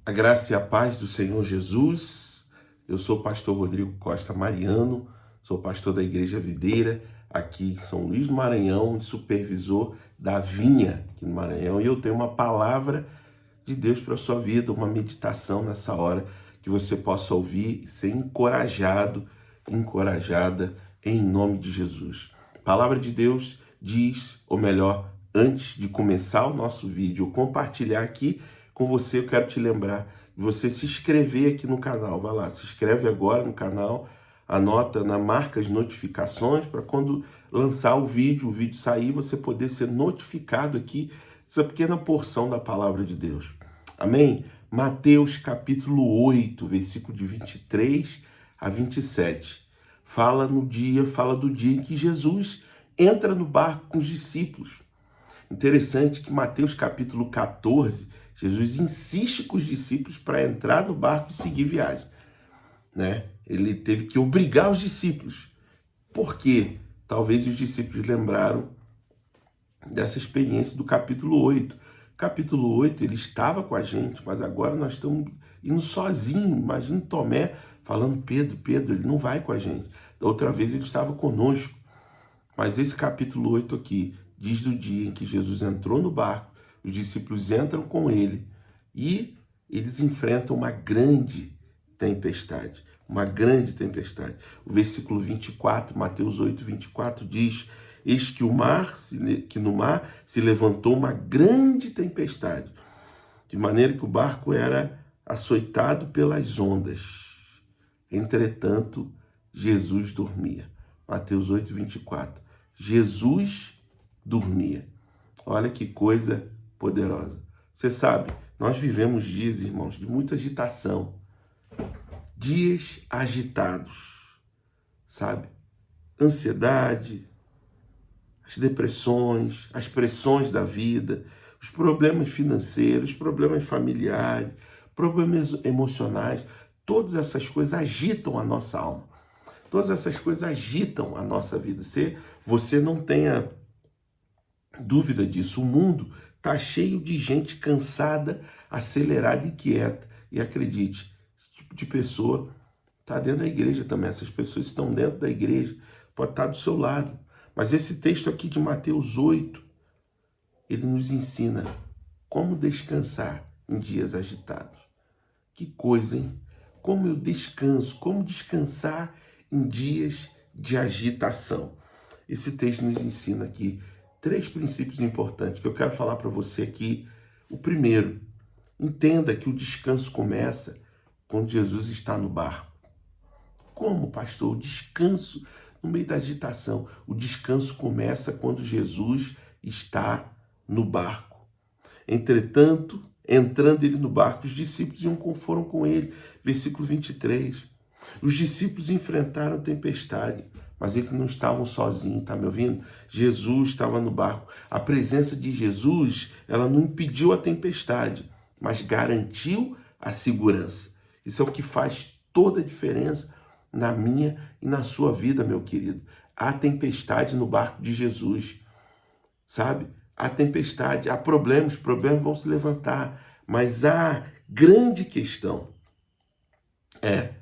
A graça e a paz do Senhor Jesus. Eu sou o pastor Rodrigo Costa Mariano, sou pastor da Igreja Videira, aqui em São Luís do Maranhão, e supervisor da Vinha, aqui no Maranhão. E eu tenho uma palavra de Deus para a sua vida, uma meditação nessa hora, que você possa ouvir e ser encorajado, encorajada, em nome de Jesus. A palavra de Deus diz, ou melhor, antes de começar o nosso vídeo, compartilhar aqui com você, eu quero te lembrar de você se inscrever aqui no canal. Vai lá, se inscreve agora no canal, anota marca as notificações para quando lançar o vídeo sair, você poder ser notificado aqui essa pequena porção da palavra de Deus. Amém? Mateus capítulo 8, versículo de 23 a 27. Fala do dia em que Jesus entra no barco com os discípulos. Interessante que Mateus capítulo 14, Jesus insiste com os discípulos para entrar no barco e seguir viagem, né? Ele teve que obrigar os discípulos. Por quê? Talvez os discípulos lembraram dessa experiência do capítulo 8. Capítulo 8, ele estava com a gente, mas agora nós estamos indo sozinho. Imagina Tomé falando, Pedro, ele não vai com a gente. Da outra vez ele estava conosco. Mas esse capítulo 8 aqui diz do dia em que Jesus entrou no barco, os discípulos entram com ele e eles enfrentam uma grande tempestade. Uma grande tempestade. O versículo 24, Mateus 8, 24 diz: eis que no mar se levantou uma grande tempestade, de maneira que o barco era açoitado pelas ondas. Entretanto, Jesus dormia. Mateus 8, 24. Jesus dormia. Olha que coisa poderosa. Você sabe, nós vivemos dias, irmãos, de muita agitação. Dias agitados, sabe? Ansiedade, as depressões, as pressões da vida, os problemas financeiros, os problemas familiares, problemas emocionais, todas essas coisas agitam a nossa alma. Todas essas coisas agitam a nossa vida. Você não tenha dúvida disso. O mundo está cheio de gente cansada, acelerada e quieta. E acredite, esse tipo de pessoa está dentro da igreja também. Essas pessoas estão dentro da igreja, pode estar do seu lado. Mas esse texto aqui de Mateus 8, ele nos ensina como descansar em dias agitados. Que coisa, hein? Como eu descanso, como descansar em dias de agitação. Esse texto nos ensina aqui 3 princípios importantes que eu quero falar para você aqui. O primeiro, entenda que o descanso começa quando Jesus está no barco. Como, pastor? O descanso no meio da agitação. O descanso começa quando Jesus está no barco. Entretanto, entrando ele no barco, os discípulos foram com ele. Versículo 23. Os discípulos enfrentaram tempestade, mas eles não estavam sozinhos, tá me ouvindo? Jesus estava no barco. A presença de Jesus, ela não impediu a tempestade, mas garantiu a segurança. Isso é o que faz toda a diferença na minha e na sua vida, meu querido. Há tempestade no barco de Jesus, sabe? Há tempestade, há problemas, os problemas vão se levantar, mas a grande questão é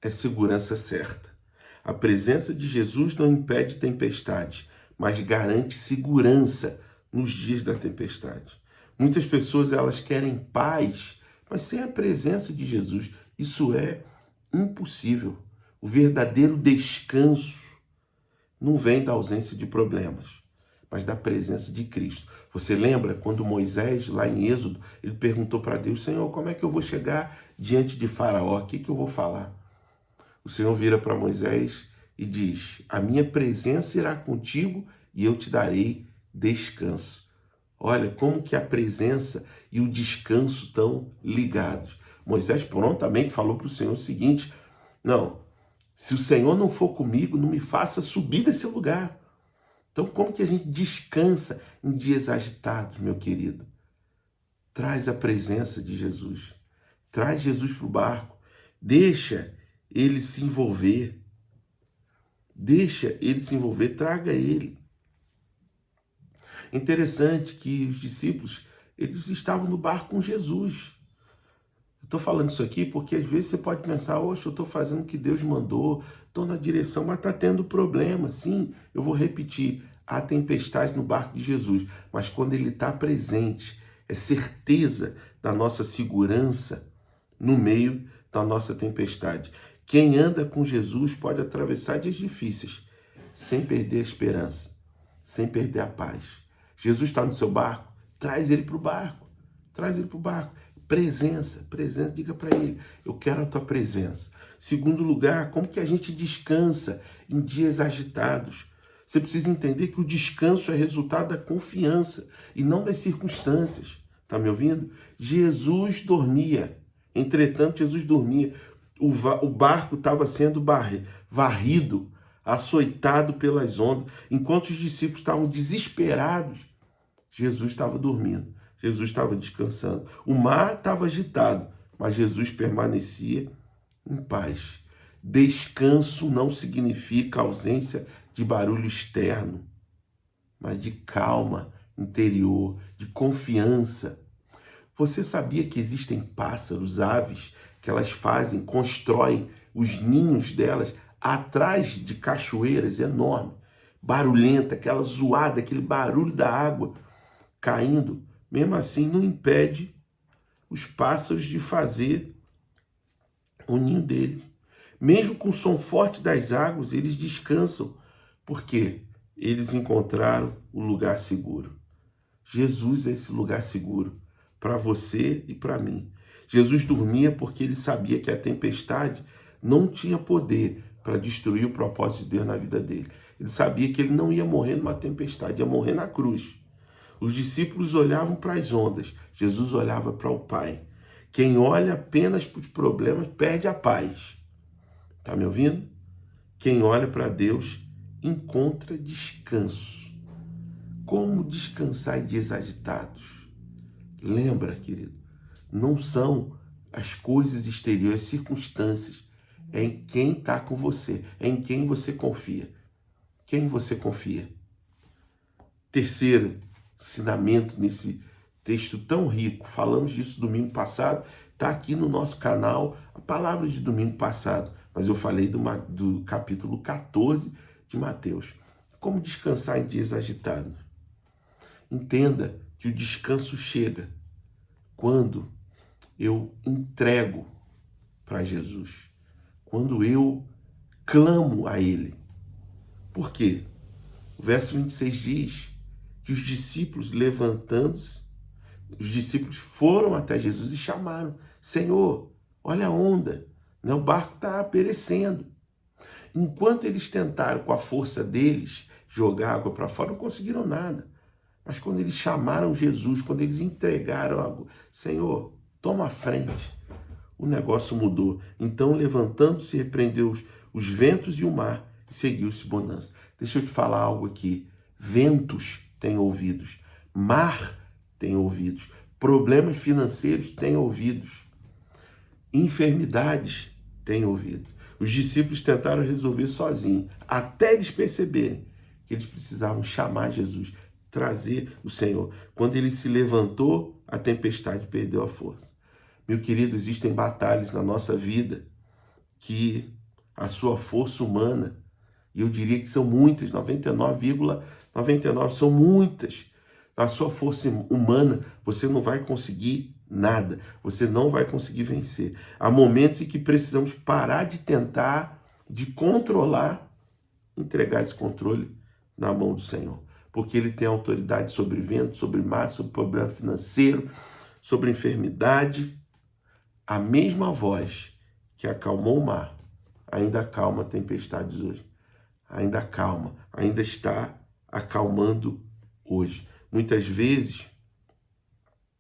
segurança certa. A presença de Jesus não impede tempestade, mas garante segurança nos dias da tempestade. Muitas pessoas, elas querem paz, mas sem a presença de Jesus, isso é impossível. O verdadeiro descanso não vem da ausência de problemas, mas da presença de Cristo. Você lembra quando Moisés, lá em Êxodo, ele perguntou para Deus: Senhor, como é que eu vou chegar diante de Faraó? O que eu vou falar? O Senhor vira para Moisés e diz: a minha presença irá contigo e eu te darei descanso. Olha como que a presença e o descanso estão ligados. Moisés prontamente falou para o Senhor o seguinte: não, se o Senhor não for comigo, não me faça subir desse lugar. Então, como que a gente descansa em dias agitados, meu querido? Traz a presença de Jesus. Traz Jesus para o barco. Deixa ele se envolver. Deixa ele se envolver. Traga ele. Interessante que os discípulos, eles estavam no barco com Jesus. Estou falando isso aqui porque às vezes você pode pensar, oxe, eu estou fazendo o que Deus mandou, estou na direção, mas está tendo problema. Sim, eu vou repetir, há tempestade no barco de Jesus, mas quando ele está presente, é certeza da nossa segurança no meio da nossa tempestade. Quem anda com Jesus pode atravessar dias difíceis, sem perder a esperança, sem perder a paz. Jesus está no seu barco, traz ele para o barco, traz ele para o barco. Presença, diga para ele, eu quero a tua presença. Segundo lugar, como que a gente descansa em dias agitados? Você precisa entender que o descanso é resultado da confiança e não das circunstâncias. Tá me ouvindo? Jesus dormia. Entretanto, Jesus dormia. O barco estava sendo varrido, açoitado pelas ondas. Enquanto os discípulos estavam desesperados, Jesus estava dormindo. Jesus estava descansando. O mar estava agitado, mas Jesus permanecia em paz. Descanso não significa ausência de barulho externo, mas de calma interior, de confiança. Você sabia que existem pássaros, aves, que elas constroem os ninhos delas atrás de cachoeiras enormes, barulhenta, aquela zoada, aquele barulho da água caindo? Mesmo assim, não impede os pássaros de fazer o ninho deles. Mesmo com o som forte das águas, eles descansam, porque eles encontraram o lugar seguro. Jesus é esse lugar seguro para você e para mim. Jesus dormia porque ele sabia que a tempestade não tinha poder para destruir o propósito de Deus na vida dele. Ele sabia que ele não ia morrer numa tempestade, ia morrer na cruz. Os discípulos olhavam para as ondas, Jesus olhava para o Pai. Quem olha apenas para os problemas perde a paz. Tá me ouvindo? Quem olha para Deus encontra descanso. Como descansar em dias agitados? Lembra, querido, não são as coisas exteriores, as circunstâncias. É em quem está com você, é em quem você confia. Quem você confia? Terceiro ensinamento nesse texto tão rico, falamos disso domingo passado, está aqui no nosso canal, a palavra de domingo passado, mas eu falei do capítulo 14 de Mateus. Como descansar em dias agitados? Entenda que o descanso chega quando eu entrego para Jesus, quando eu clamo a Ele. Por quê? O verso 26 diz que os discípulos, levantando-se, os discípulos foram até Jesus e chamaram: Senhor, olha a onda, né? O barco está perecendo. Enquanto eles tentaram, com a força deles, jogar água para fora, não conseguiram nada. Mas quando eles chamaram Jesus, quando eles entregaram algo, Senhor, toma a frente, o negócio mudou. Então, levantando-se, repreendeu os ventos e o mar e seguiu-se bonança. Deixa eu te falar algo aqui. Ventos têm ouvidos, mar tem ouvidos, problemas financeiros têm ouvidos, enfermidades têm ouvidos. Os discípulos tentaram resolver sozinhos, até eles perceberem que eles precisavam chamar Jesus, trazer o Senhor. Quando ele se levantou, a tempestade perdeu a força. Meu querido, existem batalhas na nossa vida que a sua força humana, e eu diria que são muitas, 99,99 são muitas. A sua força humana, você não vai conseguir nada, você não vai conseguir vencer. Há momentos em que precisamos parar de tentar, de controlar, entregar esse controle na mão do Senhor, porque Ele tem autoridade sobre vento, sobre mar, sobre problema financeiro, sobre enfermidade. A mesma voz que acalmou o mar ainda acalma tempestades hoje. Ainda acalma, ainda está acalmando hoje. Muitas vezes,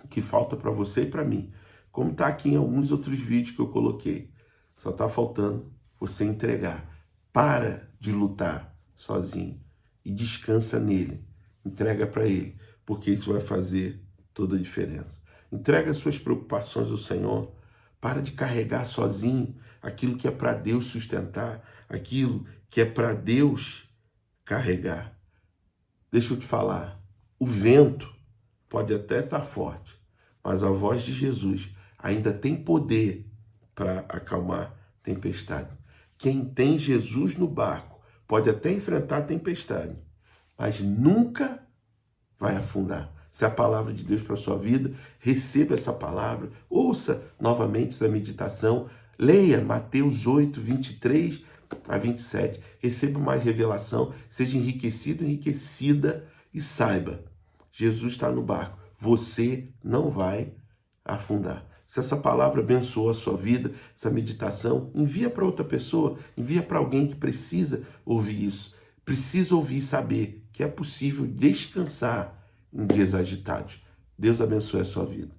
o que falta para você e para mim, como está aqui em alguns outros vídeos que eu coloquei, só está faltando você entregar. Para de lutar sozinho e descansa nele. Entrega para ele, porque isso vai fazer toda a diferença. Entrega as suas preocupações ao Senhor. Para de carregar sozinho aquilo que é para Deus sustentar, aquilo que é para Deus carregar. Deixa eu te falar, o vento pode até estar forte, mas a voz de Jesus ainda tem poder para acalmar tempestade. Quem tem Jesus no barco pode até enfrentar a tempestade, mas nunca vai afundar. Se é a palavra de Deus para a sua vida, receba essa palavra, ouça novamente essa meditação, leia Mateus 8, 23 a 27, receba mais revelação, seja enriquecido, enriquecida e saiba, Jesus está no barco, você não vai afundar. Se essa palavra abençoou a sua vida, essa meditação, envia para outra pessoa, envia para alguém que precisa ouvir isso. Precisa ouvir e saber que é possível descansar em dias agitados. Deus abençoe a sua vida.